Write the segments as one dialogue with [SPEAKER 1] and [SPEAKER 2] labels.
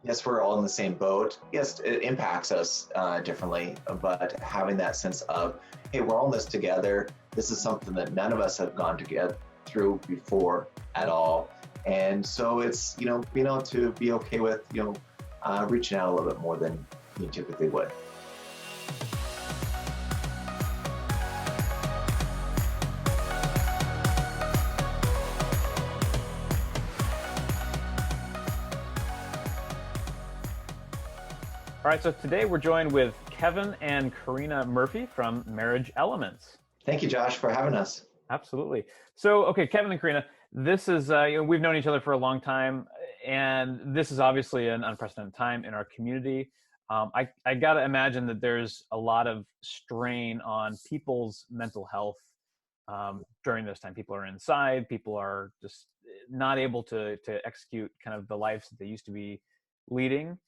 [SPEAKER 1] Yes, we're all in the same boat. Yes, it impacts us differently, but having that sense of, hey, we're all in this together. This is something that none of us have gone to get through before at all. And so it's, being able to be okay with, reaching out a little bit more than you typically would.
[SPEAKER 2] All right, so today we're joined with Kevin and Corenia Murphy from Marriage Elements.
[SPEAKER 1] Thank you, Josh, for having us.
[SPEAKER 2] Absolutely. So, okay, Kevin and Corenia, this is, we've known each other for a long time, and this is obviously an unprecedented time in our community. I got to imagine that there's a lot of strain on people's mental health during this time. People are inside, people are just not able to execute kind of the lives that they used to be leading.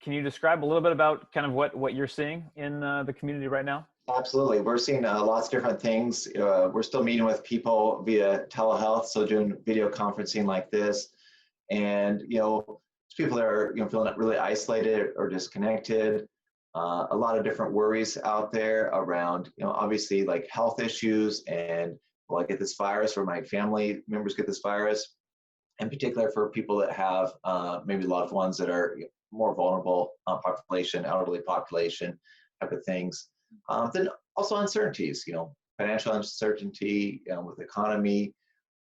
[SPEAKER 2] Can you describe a little bit about kind of what you're seeing in the community right now?
[SPEAKER 1] Absolutely. We're seeing lots of different things. We're still meeting with people via telehealth, so doing video conferencing like this. And, people that are, feeling really isolated or disconnected. A lot of different worries out there around, obviously like health issues and will I get this virus or my family members get this virus? In particular for people that have maybe loved ones that are more vulnerable population, elderly population type of things. Then also uncertainties, financial uncertainty with the economy,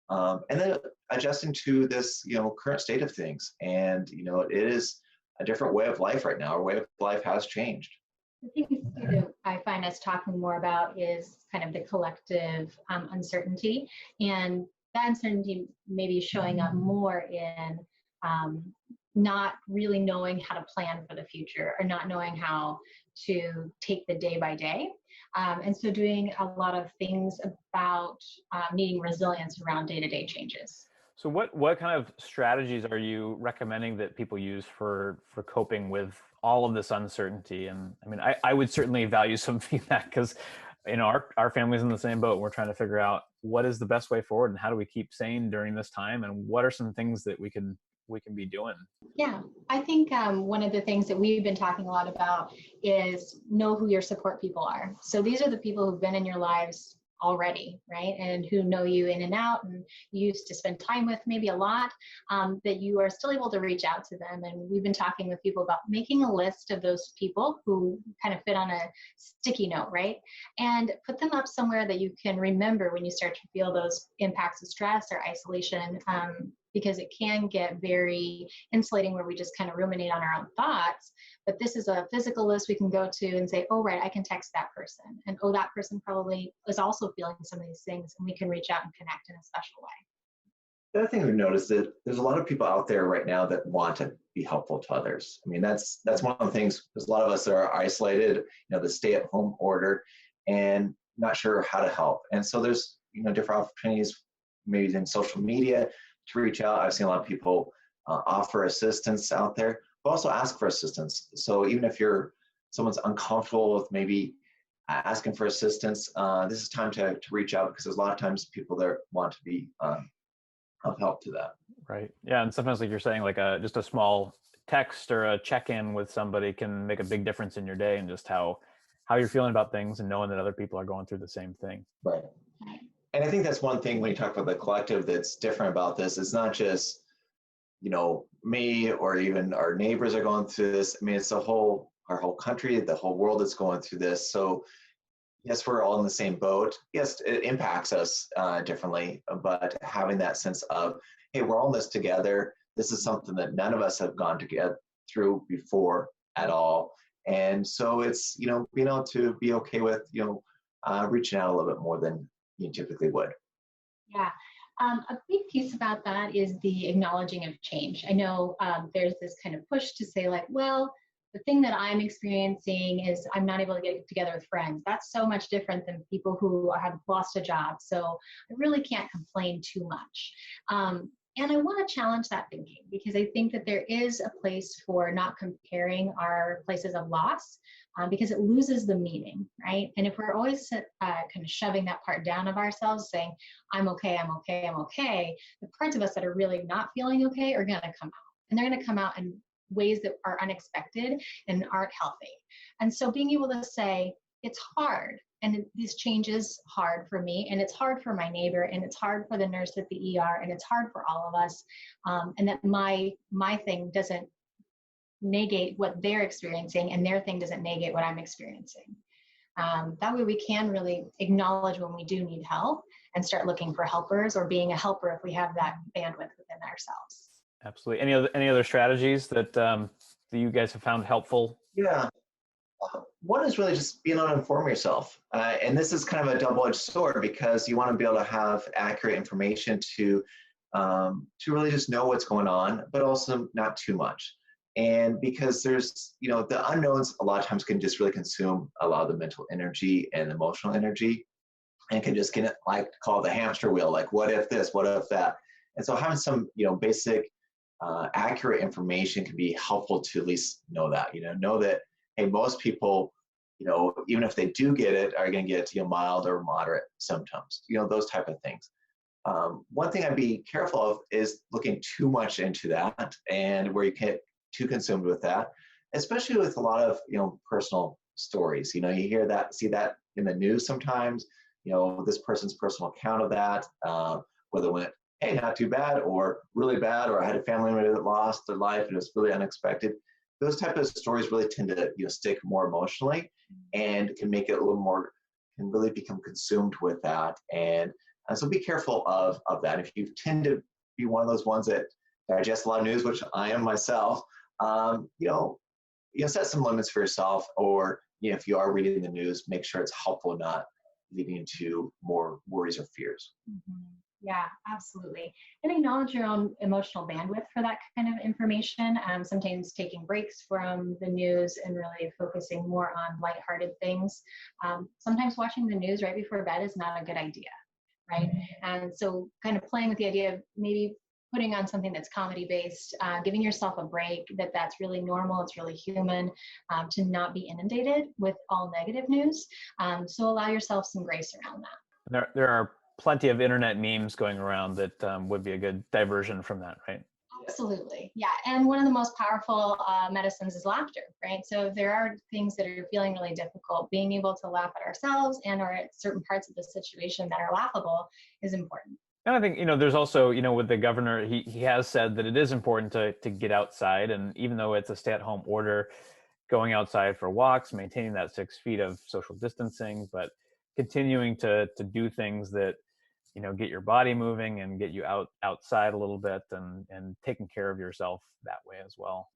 [SPEAKER 1] and then adjusting to this, current state of things. And, it is a different way of life right now. Our way of life has changed.
[SPEAKER 3] The thing that I find us talking more about is kind of the collective uncertainty, and that uncertainty maybe showing up more in not really knowing how to plan for the future or not knowing how to take the day by day. And so doing a lot of things about needing resilience around day-to-day changes.
[SPEAKER 2] So what kind of strategies are you recommending that people use for coping with all of this uncertainty? And I mean, I would certainly value some feedback because, our family's in the same boat. We're trying to figure out what is the best way forward and how do we keep sane during this time? And what are some things that we can be doing?
[SPEAKER 3] Yeah, I think one of the things that we've been talking a lot about is know who your support people are. So these are the people who've been in your lives already, right? And who know you in and out and you used to spend time with maybe a lot, that you are still able to reach out to them. And we've been talking with people about making a list of those people who kind of fit on a sticky note, right? And put them up somewhere that you can remember when you start to feel those impacts of stress or isolation, because it can get very insulating where we just kind of ruminate on our own thoughts. But this is a physical list we can go to and say, oh, right, I can text that person. And oh, that person probably is also feeling some of these things, and we can reach out and connect in a special way.
[SPEAKER 1] The other thing we've noticed is that there's a lot of people out there right now that want to be helpful to others. I mean, that's one of the things. There's a lot of us that are isolated, the stay-at-home order, and not sure how to help. And so there's different opportunities, maybe in social media, to reach out. I've seen a lot of people offer assistance out there, but also ask for assistance. So even if someone's uncomfortable with maybe asking for assistance, this is time to reach out, because there's a lot of times people that want to be of help to that.
[SPEAKER 2] Right. Yeah. And sometimes, like you're saying, like just a small text or a check-in with somebody can make a big difference in your day and just how you're feeling about things and knowing that other people are going through the same thing.
[SPEAKER 1] Right. And I think that's one thing when you talk about the collective that's different about this. It's not just, me or even our neighbors are going through this. I mean, it's our whole country, the whole world that's going through this. So yes, we're all in the same boat. Yes, it impacts us differently, but having that sense of, hey, we're all in this together. This is something that none of us have gone to get through before at all. And so it's, being able to be okay with, reaching out a little bit more than you typically would.
[SPEAKER 3] Yeah. A big piece about that is the acknowledging of change. I know there's this kind of push to say like, well, the thing that I'm experiencing is I'm not able to get together with friends. That's so much different than people who have lost a job. So I really can't complain too much. And I want to challenge that thinking, because I think that there is a place for not comparing our places of loss, because it loses the meaning, right? And if we're always kind of shoving that part down of ourselves, saying, I'm okay, I'm okay, I'm okay, the parts of us that are really not feeling okay are going to come out. and they're going to come out in ways that are unexpected and aren't healthy. And so being able to say, it's hard, and this change is hard for me, and it's hard for my neighbor, and it's hard for the nurse at the ER, and it's hard for all of us, and that my thing doesn't negate what they're experiencing, and their thing doesn't negate what I'm experiencing. That way we can really acknowledge when we do need help and start looking for helpers, or being a helper if we have that bandwidth within ourselves.
[SPEAKER 2] Absolutely. Any other strategies that that you guys have found helpful?
[SPEAKER 1] Yeah. One is really just being able to inform yourself. And this is kind of a double-edged sword, because you want to be able to have accurate information to really just know what's going on, but also not too much. And because there's, the unknowns a lot of times can just really consume a lot of the mental energy and emotional energy, and can just get, like, called the hamster wheel, like, what if this, what if that? And so having some, basic accurate information can be helpful to at least know that, know that, hey, most people, even if they do get it, are going to get, mild or moderate symptoms, those type of things. One thing I'd be careful of is looking too much into that, and where you get too consumed with that, especially with a lot of, personal stories. You hear that, see that in the news sometimes, this person's personal account of that, whether it went, hey, not too bad, or really bad, or I had a family member that lost their life and it was really unexpected. Those type of stories really tend to, stick more emotionally, and can make it a little more, can really become consumed with that. And so be careful of that. If you tend to be one of those ones that digest a lot of news, which I am myself, set some limits for yourself, or if you are reading the news, make sure it's helpful, not leading into more worries or fears.
[SPEAKER 3] Mm-hmm. Yeah, absolutely. And acknowledge your own emotional bandwidth for that kind of information. Sometimes taking breaks from the news and really focusing more on lighthearted things. Sometimes watching the news right before bed is not a good idea, right? And so kind of playing with the idea of maybe putting on something that's comedy based, giving yourself a break, that's really normal, it's really human, to not be inundated with all negative news. So allow yourself some grace around that.
[SPEAKER 2] There are plenty of internet memes going around that would be a good diversion from that, right?
[SPEAKER 3] Absolutely. Yeah. And one of the most powerful medicines is laughter, right? So if there are things that are feeling really difficult, being able to laugh at ourselves and or at certain parts of the situation that are laughable is important.
[SPEAKER 2] And I think, there's also, with the governor, he has said that it is important to get outside. And even though it's a stay-at-home order, going outside for walks, maintaining that 6 feet of social distancing, but continuing to do things that, get your body moving and get you outside a little bit, and taking care of yourself that way as well.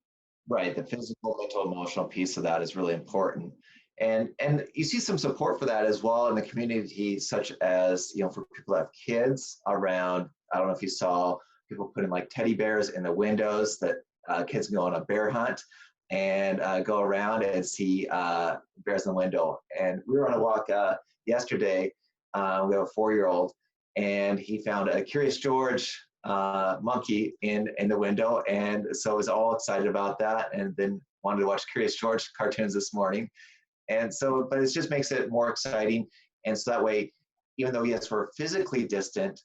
[SPEAKER 1] Right. The physical, mental, emotional piece of that is really important. And you see some support for that as well in the community, such as, for people that have kids around. I don't know if you saw people putting like teddy bears in the windows that kids can go on a bear hunt and go around and see bears in the window. And we were on a walk yesterday. We have a 4-year-old, and he found a Curious George monkey in the window, and so was all excited about that, and then wanted to watch Curious George cartoons this morning. And so, but it just makes it more exciting. And so that way, even though, yes, we're physically distant,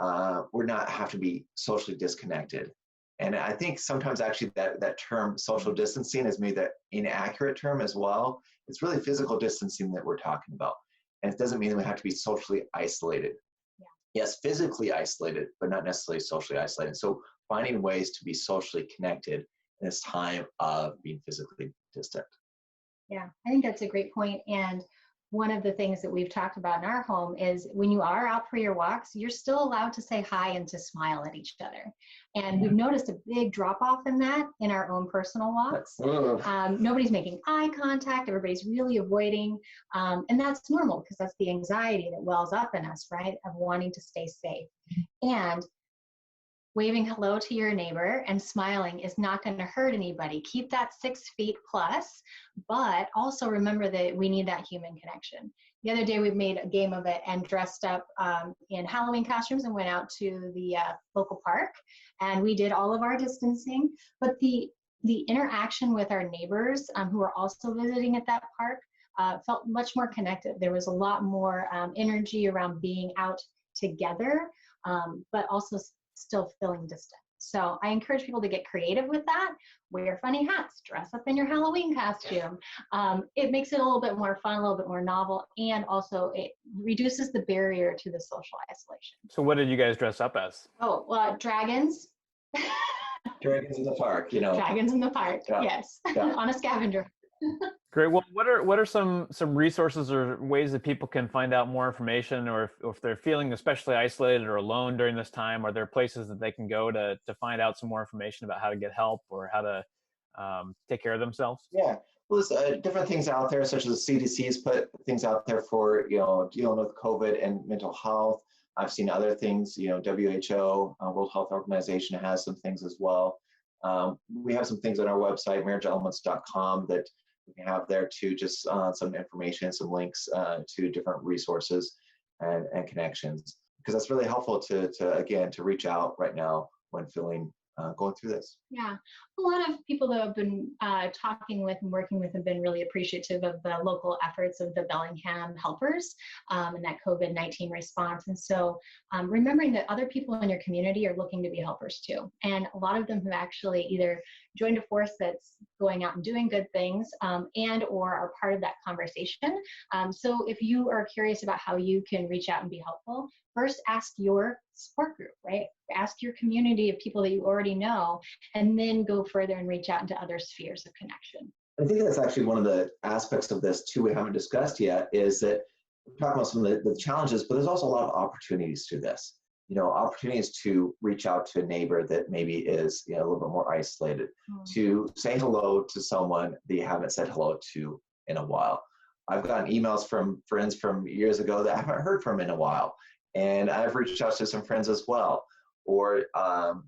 [SPEAKER 1] we're not have to be socially disconnected. And I think sometimes actually that term social distancing is maybe that inaccurate term as well. It's really physical distancing that we're talking about. And it doesn't mean that we have to be socially isolated. Yeah. Yes, physically isolated, but not necessarily socially isolated. So finding ways to be socially connected in this time of being physically distant.
[SPEAKER 3] Yeah, I think that's a great point. And one of the things that we've talked about in our home is when you are out for your walks, you're still allowed to say hi and to smile at each other. And we've noticed a big drop off in that in our own personal walks. Nobody's making eye contact. Everybody's really avoiding. And that's normal, because that's the anxiety that wells up in us, right? Of wanting to stay safe. And waving hello to your neighbor and smiling is not going to hurt anybody. Keep that 6 feet plus, but also remember that we need that human connection. The other day we made a game of it and dressed up in Halloween costumes and went out to the local park, and we did all of our distancing. But the interaction with our neighbors who were also visiting at that park felt much more connected. There was a lot more energy around being out together, but also still feeling distant. So I encourage people to get creative with that. Wear funny hats, dress up in your Halloween costume. It makes it a little bit more fun, a little bit more novel, and also it reduces the barrier to the social isolation.
[SPEAKER 2] So what did you guys dress up as?
[SPEAKER 3] Oh, well, dragons.
[SPEAKER 1] Dragons in the park, you know.
[SPEAKER 3] Dragons in the park,
[SPEAKER 1] Yeah.
[SPEAKER 3] yes,
[SPEAKER 1] Yeah.
[SPEAKER 3] on a scavenger.
[SPEAKER 2] Great. Well, what are some resources or ways that people can find out more information, or if they're feeling especially isolated or alone during this time, are there places that they can go to find out some more information about how to get help or how to take care of themselves?
[SPEAKER 1] Yeah, well, there's different things out there, such as the CDC's put things out there for, you know, dealing with COVID and mental health. I've seen other things, you know, WHO, World Health Organization has some things as well. We have some things on our website, marriageelements.com, that we have there too, just some information, some links to different resources and connections, because that's really helpful to reach out right now when feeling going through this.
[SPEAKER 3] Yeah, a lot of people that I've been talking with and working with have been really appreciative of the local efforts of the Bellingham helpers and that COVID-19 response. And so remembering that other people in your community are looking to be helpers too. And a lot of them have actually either joined a force that's going out and doing good things and or are part of that conversation. So if you are curious about how you can reach out and be helpful, first ask your support group, right? Ask your community of people that you already know, and then go further and reach out into other spheres of connection.
[SPEAKER 1] I think that's actually one of the aspects of this too we haven't discussed yet, is that we're talking about some of the challenges, but there's also a lot of opportunities through this. You know, opportunities to reach out to a neighbor that maybe is, you know, a little bit more isolated, to say hello to someone that you haven't said hello to in a while. I've gotten emails from friends from years ago that I haven't heard from in a while, and I've reached out to some friends as well, or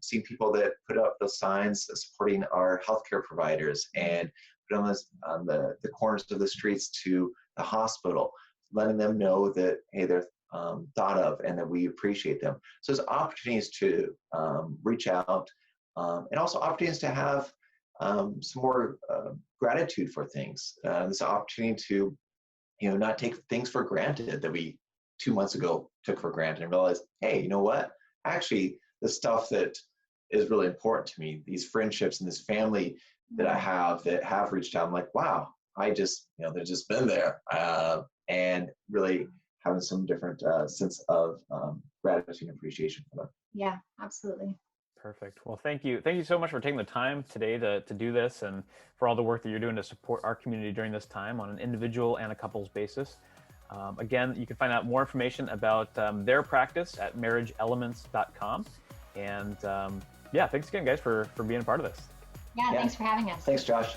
[SPEAKER 1] seen people that put up those signs supporting our healthcare providers and put on the corners of the streets to the hospital, letting them know that, hey, they're thought of and that we appreciate them. So there's opportunities to reach out and also opportunities to have some more gratitude for things. This opportunity to, you know, not take things for granted that we 2 months ago took for granted, and realize, hey, you know what? Actually, the stuff that is really important to me, these friendships and this family that I have that have reached out, I'm like, wow, I just, you know, they've just been there, and really having some different sense of gratitude and appreciation for them.
[SPEAKER 3] Yeah, absolutely.
[SPEAKER 2] Perfect. Well, thank you. Thank you so much for taking the time today to do this, and for all the work that you're doing to support our community during this time on an individual and a couples basis. Again, you can find out more information about their practice at marriageelements.com. And yeah, thanks again, guys, for being a part of this.
[SPEAKER 3] Yeah, thanks for having us.
[SPEAKER 1] Thanks, Josh.